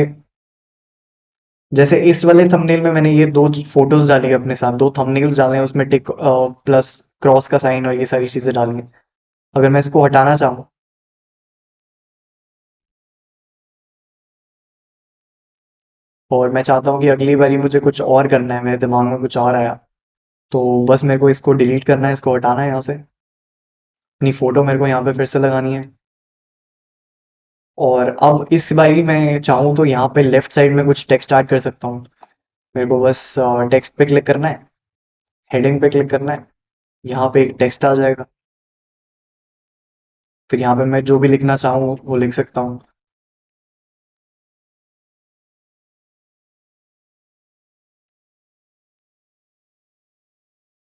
A: जैसे इस वाले थंबनेल में मैंने ये दो फोटोज डाली है अपने साथ, दो थंबनेल्स डाले हैं, उसमें टिक प्लस क्रॉस का साइन और ये सारी चीजें डाली हैं। अगर मैं इसको हटाना चाहूँ, और मैं चाहता हूँ कि अगली बारी मुझे कुछ और करना है, मेरे दिमाग में कुछ और आया, तो बस मेरे को इसको डिलीट करना है, इसको हटाना है यहाँ से। अपनी फ़ोटो मेरे को यहाँ पे फिर से लगानी है। और अब इस बारी मैं चाहूँ तो यहाँ पे लेफ्ट साइड में कुछ टेक्स्ट ऐड कर सकता हूँ। मेरे को बस टेक्स्ट पे क्लिक करना है, हेडिंग पे क्लिक करना है, यहाँ पे एक टेक्स्ट आ जाएगा। फिर यहाँ पे मैं जो भी लिखना चाहूँ वो लिख सकता हूँ।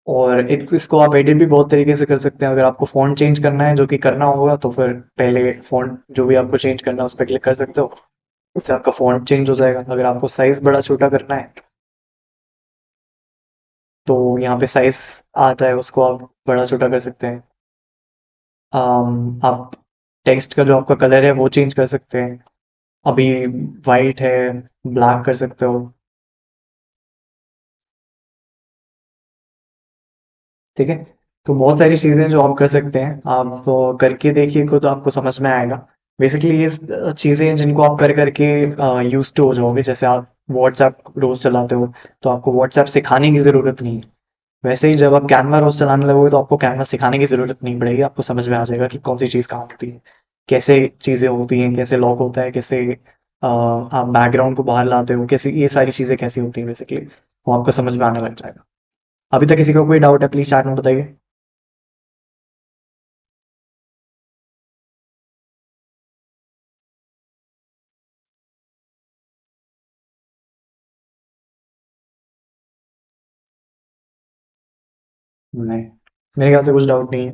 A: और इसको आप एडिट भी बहुत तरीके से कर सकते हैं। अगर आपको फ़ॉन्ट चेंज करना है, जो कि करना होगा, तो फिर पहले फ़ॉन्ट जो भी आपको चेंज करना है उस पर क्लिक कर सकते हो, उससे आपका फ़ॉन्ट चेंज हो जाएगा। अगर आपको साइज़ बड़ा छोटा करना है, तो यहाँ पे साइज़ आता है, उसको आप बड़ा छोटा कर सकते हैं। आप टेक्स्ट का जो आपका कलर है वो चेंज कर सकते हैं। अभी वाइट है, ब्लैक कर सकते हो। ठीक है। तो बहुत सारी चीज़ें जो आप कर सकते हैं, आप करके देखिए, खुद आपको समझ में आएगा। बेसिकली ये चीज़ें हैं जिनको आप कर करके यूज टू हो जाओगे। जैसे आप व्हाट्सएप रोज चलाते हो, तो आपको व्हाट्सएप सिखाने की ज़रूरत नहीं है। वैसे ही जब आप कैनवा रोज चलाने लगोगे, तो आपको कैनवा सिखाने की ज़रूरत नहीं पड़ेगी। आपको समझ में आ जाएगा कि कौन सी चीज़ कहाँ होती है, कैसे चीज़ें होती हैं, कैसे लॉक होता है, कैसे आप बैकग्राउंड को बाहर लाते हो, कैसे ये सारी चीज़ें कैसी होती हैं, बेसिकली वो आपको समझ में आने लग जाएगा। अभी तक किसी को कोई डाउट है, प्लीज़ चैट में बताइए। नहीं, मेरे ख्याल से कुछ डाउट नहीं है।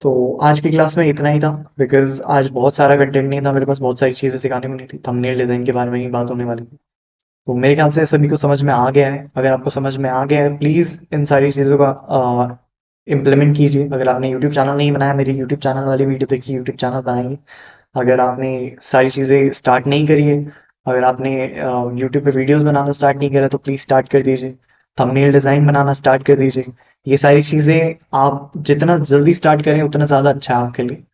A: तो आज की क्लास में इतना ही था, बिकॉज आज बहुत सारा कंटेंट नहीं था मेरे पास, बहुत सारी चीज़ें सिखाने को नहीं थी। थंबनेल डिज़ाइन के बारे में ही बात होने वाली थी। तो मेरे ख्याल से सभी को समझ में आ गया है। अगर आपको समझ में आ गया है, प्लीज़ इन सारी चीज़ों का इम्प्लीमेंट कीजिए। अगर आपने यूट्यूब चैनल नहीं बनाया, मेरी यूट्यूब चैनल वाली वीडियो देखिए, यूट्यूब चैनल बनाइए। अगर आपने सारी चीज़ें स्टार्ट नहीं करी है, अगर आपने यूट्यूब पे वीडियोस बनाना स्टार्ट नहीं करा, तो प्लीज़ स्टार्ट कर दीजिए। थंबनेल डिज़ाइन बनाना स्टार्ट कर दीजिए। ये सारी चीज़ें आप जितना जल्दी स्टार्ट करें, उतना ज़्यादा अच्छा है आपके लिए।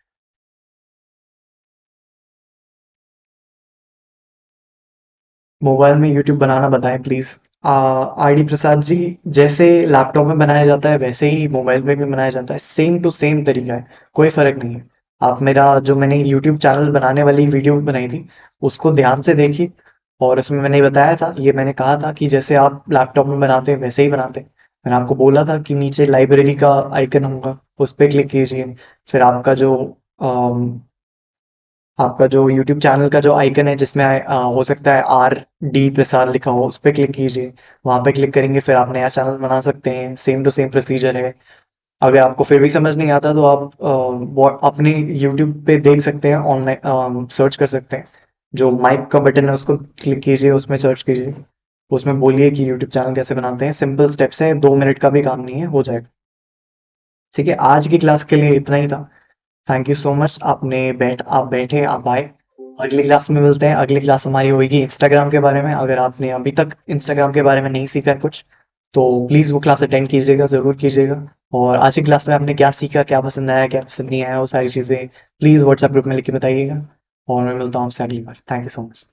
A: मोबाइल में यूट्यूब बनाना बताएं please. R D Prasad ji, जैसे लैपटॉप में बनाया जाता है वैसे ही मोबाइल में भी बनाया जाता है। सेम टू सेम तरीका है, कोई फ़र्क नहीं है। आप मेरा जो मैंने यूट्यूब चैनल बनाने वाली वीडियो बनाई थी, उसको ध्यान से देखिए। और उसमें मैंने बताया था, ये मैंने कहा था कि जैसे आप लैपटॉप में बनाते हैं वैसे ही बनाते हैं। मैंने आपको बोला था कि नीचे लाइब्रेरी का आइकन होगा, उस पर क्लिक कीजिए। फिर आपका जो यूट्यूब चैनल का जो आइकन है, जिसमें हो सकता है आर डी प्रसाद लिखा हो, उस पर क्लिक कीजिए। वहां पे क्लिक करेंगे, फिर आप नया चैनल बना सकते हैं। सेम टू सेम प्रोसीजर है। अगर आपको फिर भी समझ नहीं आता, तो आप अपने यूट्यूब पे देख सकते हैं, ऑनलाइन सर्च कर सकते हैं। जो माइक का बटन है उसको क्लिक कीजिए, उसमें सर्च कीजिए, उसमें बोलिए कि यूट्यूब चैनल कैसे बनाते हैं। सिंपल स्टेप्स हैं, 2 मिनट का भी काम नहीं है, हो जाएगा। ठीक है, आज की क्लास के लिए इतना ही था। Thank you so much. आप बैठे, आप आए। अगली क्लास में मिलते हैं। अगली क्लास हमारी होगी इंस्टाग्राम के बारे में। अगर आपने अभी तक इंस्टाग्राम के बारे में नहीं सीखा है कुछ, तो प्लीज़ वो क्लास अटेंड कीजिएगा, ज़रूर कीजिएगा। और आज की क्लास में आपने क्या सीखा, क्या पसंद आया, क्या पसंद नहीं आया, वो सारी चीज़ें प्लीज़ व्हाट्सएप ग्रुप में लिख के बताइएगा। और मैं मिलता हूँ आपसे अगली बार। Thank you so much.